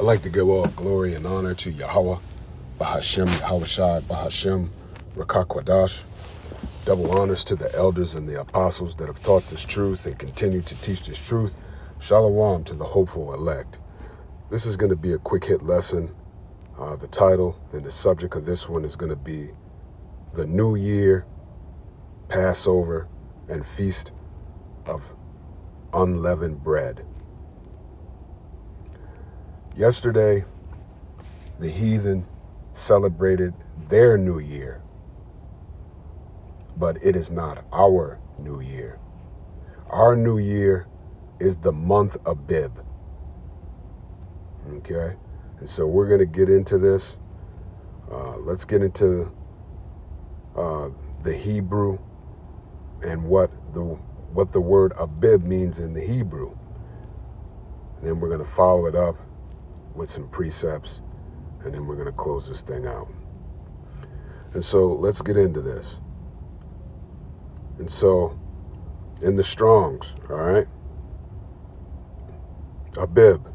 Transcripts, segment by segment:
I'd like to give all glory and honor to Yahweh, Bahashem, Yahushai, Bahashem, Rakakwadash. Double honors to the elders and the apostles that have taught this truth and continue to teach this truth. Shalom to the hopeful elect. This is going to be a quick hit lesson. The title and the subject of this one is going to be the New Year, Passover, and Feast of Unleavened Bread. Yesterday, the heathen celebrated their New Year, but it is not our New Year. Our New Year is the month Abib. Okay? And so we're going to get into this. Let's get into the Hebrew and what the word Abib means in the Hebrew. And then we're going to follow it up with some precepts, and then we're going to close this thing out. And so let's get into this. And so in the Strongs, all right, Abib,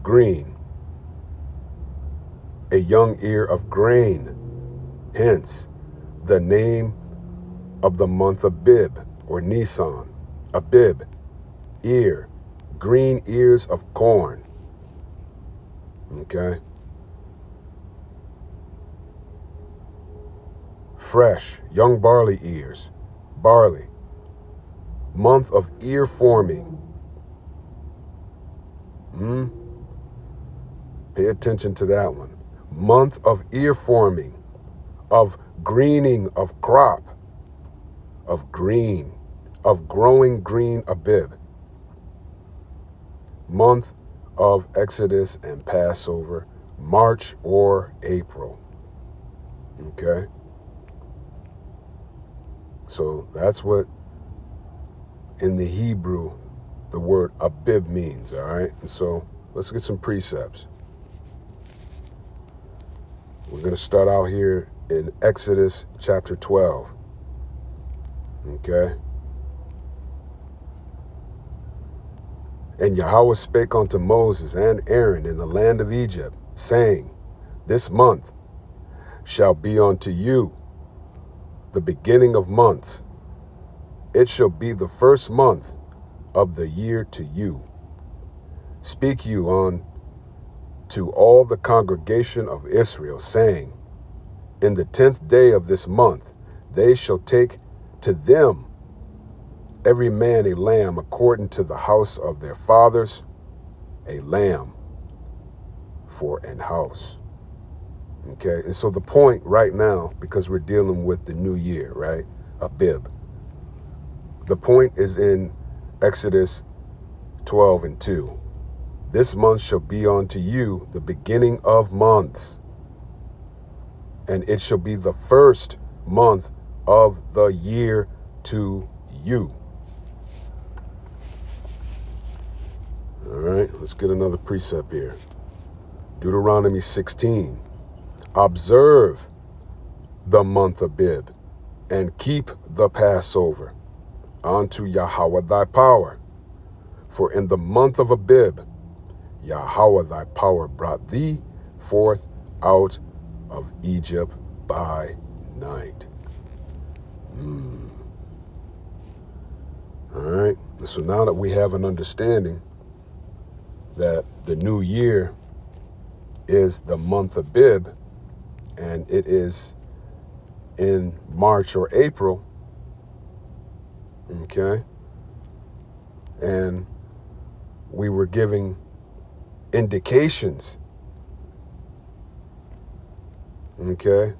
green, a young ear of grain, hence the name of the month Abib or Nisan. Abib, ear, green ears of corn. Okay. Fresh, young barley ears, barley. Month of ear forming. Pay attention to that one. Month of ear forming, of greening of crop, of green, of growing green Abib. Month of Exodus and Passover, March or April. Okay? So that's what in the Hebrew the word Abib means, all right? And so let's get some precepts. We're going to start out here in Exodus chapter 12. Okay? And Yahweh spake unto Moses and Aaron in the land of Egypt, saying, This month shall be unto you the beginning of months. It shall be the first month of the year to you. Speak you on to all the congregation of Israel, saying, In the 10th day of this month they shall take to them every man a lamb according to the house of their fathers, a lamb for an house. Okay, and so the point right now, because we're dealing with the new year, right? Abib. The point is in Exodus 12:2. This month shall be unto you the beginning of months, and it shall be the first month of the year to you. All right, let's get another precept here. Deuteronomy 16. Observe the month Abib, and keep the Passover unto Yahweh thy power. For in the month of Abib, Yahweh thy power brought thee forth out of Egypt by night. All right, so now that we have an understanding that the new year is the month of Abib, and it is in March or April, okay, and we were giving indications, okay,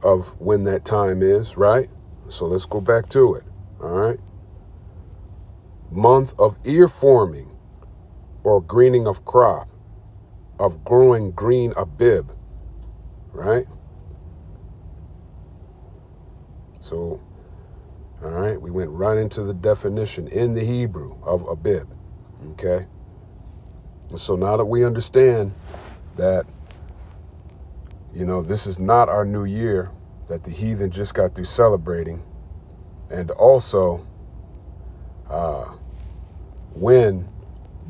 of when that time is, right? So let's go back to it, all right? Month of ear forming or greening of crop, of growing green Abib, right? So, all right, we went right into the definition in the Hebrew of Abib, okay? And so now that we understand that, this is not our new year that the heathen just got through celebrating, and also when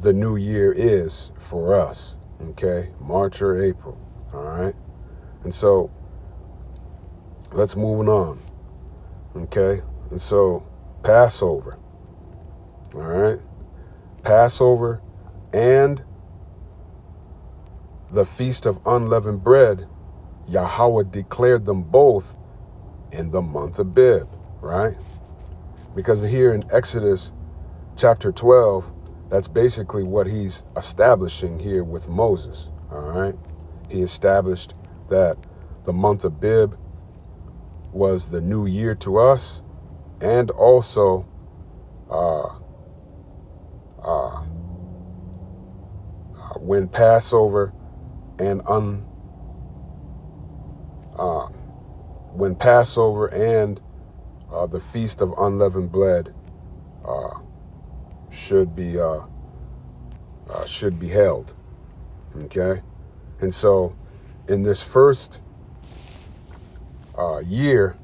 the new year is for us, Okay, March or April. All right. And so let's move on. Okay. And so Passover. All right. Passover and the Feast of Unleavened Bread, Yahweh declared them both in the month of Abib, right? Because here in Exodus chapter 12, that's basically what he's establishing here with Moses, all right? He established that the month of Abib was the new year to us, and also when Passover and the Feast of Unleavened Bread should be held. Okay, and so in this first year,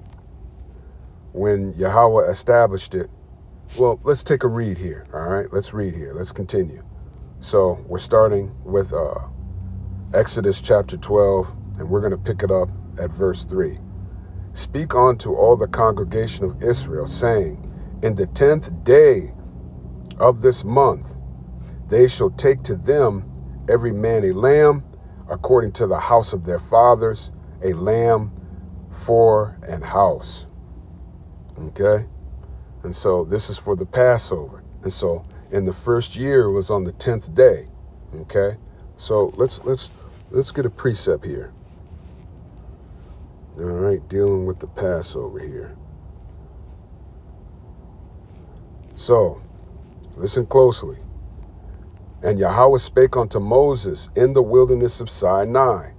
when Yahweh established it, well, let's take a read here. All right, let's read here. Let's continue. So we're starting with Exodus chapter 12, and we're going to pick it up at verse 3. Speak unto all the congregation of Israel, saying, in the 10th day of this month, they shall take to them every man a lamb, according to the house of their fathers, a lamb for an house. Okay? And so this is for the Passover. And so in the first year it was on the 10th day. Okay? So let's get a precept here. All right, dealing with the Passover here. So, listen closely. And Yahweh spake unto Moses in the wilderness of Sinai,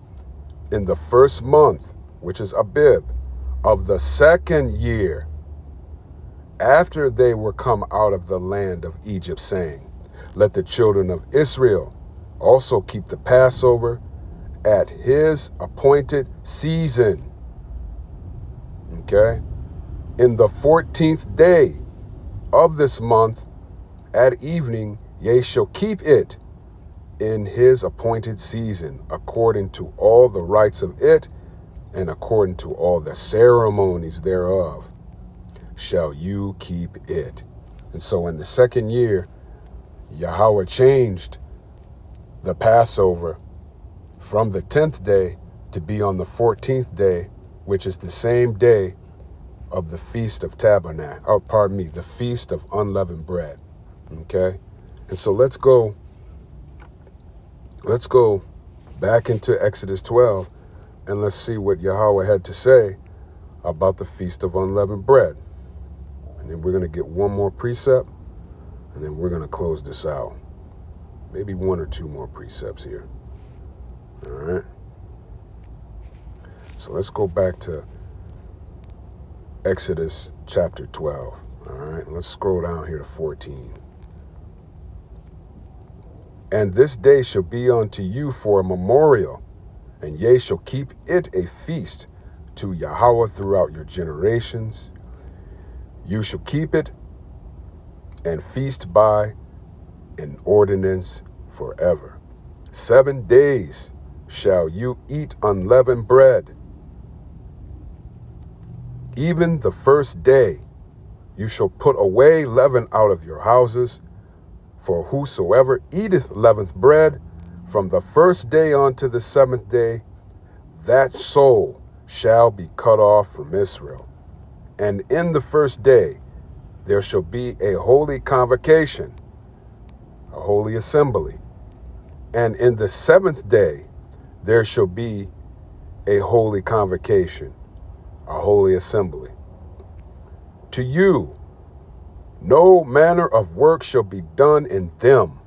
in the first month, which is Abib, of the second year, after they were come out of the land of Egypt, saying, let the children of Israel also keep the Passover at his appointed season. Okay? In the 14th day of this month, at evening, ye shall keep it in his appointed season, according to all the rites of it, and according to all the ceremonies thereof, shall you keep it. And so in the second year, Yahweh changed the Passover from the 10th day to be on the 14th day, which is the same day of the Feast of the Feast of Unleavened Bread. Okay? And so let's go back into Exodus 12, and let's see what Yahweh had to say about the Feast of Unleavened Bread. And then we're going to get one more precept, and then we're going to close this out. Maybe one or two more precepts here. All right? So let's go back to Exodus chapter 12. All right? Let's scroll down here to 14. And this day shall be unto you for a memorial, and ye shall keep it a feast to Yahweh throughout your generations. You shall keep it and feast by an ordinance forever. 7 days shall you eat unleavened bread. Even the first day you shall put away leaven out of your houses, for whosoever eateth leavened bread from the first day unto the 7th day, that soul shall be cut off from Israel. And in the first day there shall be a holy convocation, a holy assembly. And in the 7th day there shall be a holy convocation, a holy assembly. To you no manner of work shall be done in them,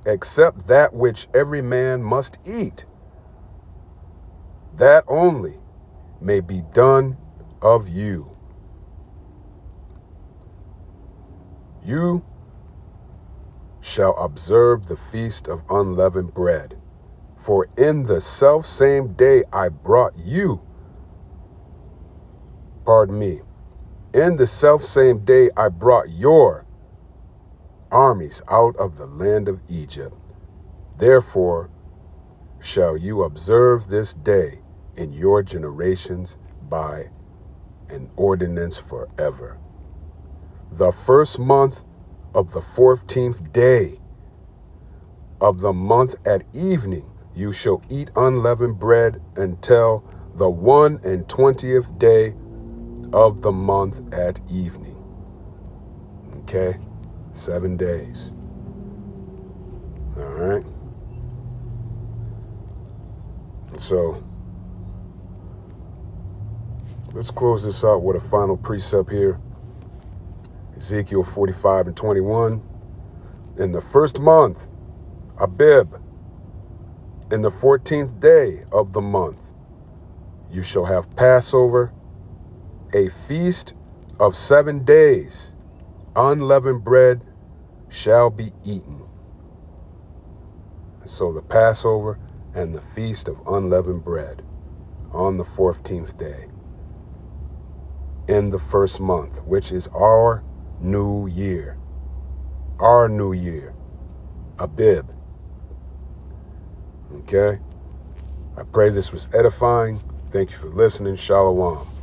except that which every man must eat. That only may be done of you. You shall observe the Feast of Unleavened Bread, for in the selfsame day I brought you, in the selfsame day I brought your armies out of the land of Egypt. Therefore shall you observe this day in your generations by an ordinance forever. The first month of the 14th day of the month at evening, you shall eat unleavened bread until the 21st day of the month at evening. Okay? 7 days. All right? So, let's close this out with a final precept here. Ezekiel 45:21. In the first month, Abib, in the 14th day of the month, you shall have Passover, a feast of 7 days. Unleavened bread shall be eaten. So the Passover and the feast of unleavened bread on the 14th day in the first month, which is our new year. Our new year. Abib. Okay? I pray this was edifying. Thank you for listening. Shalom.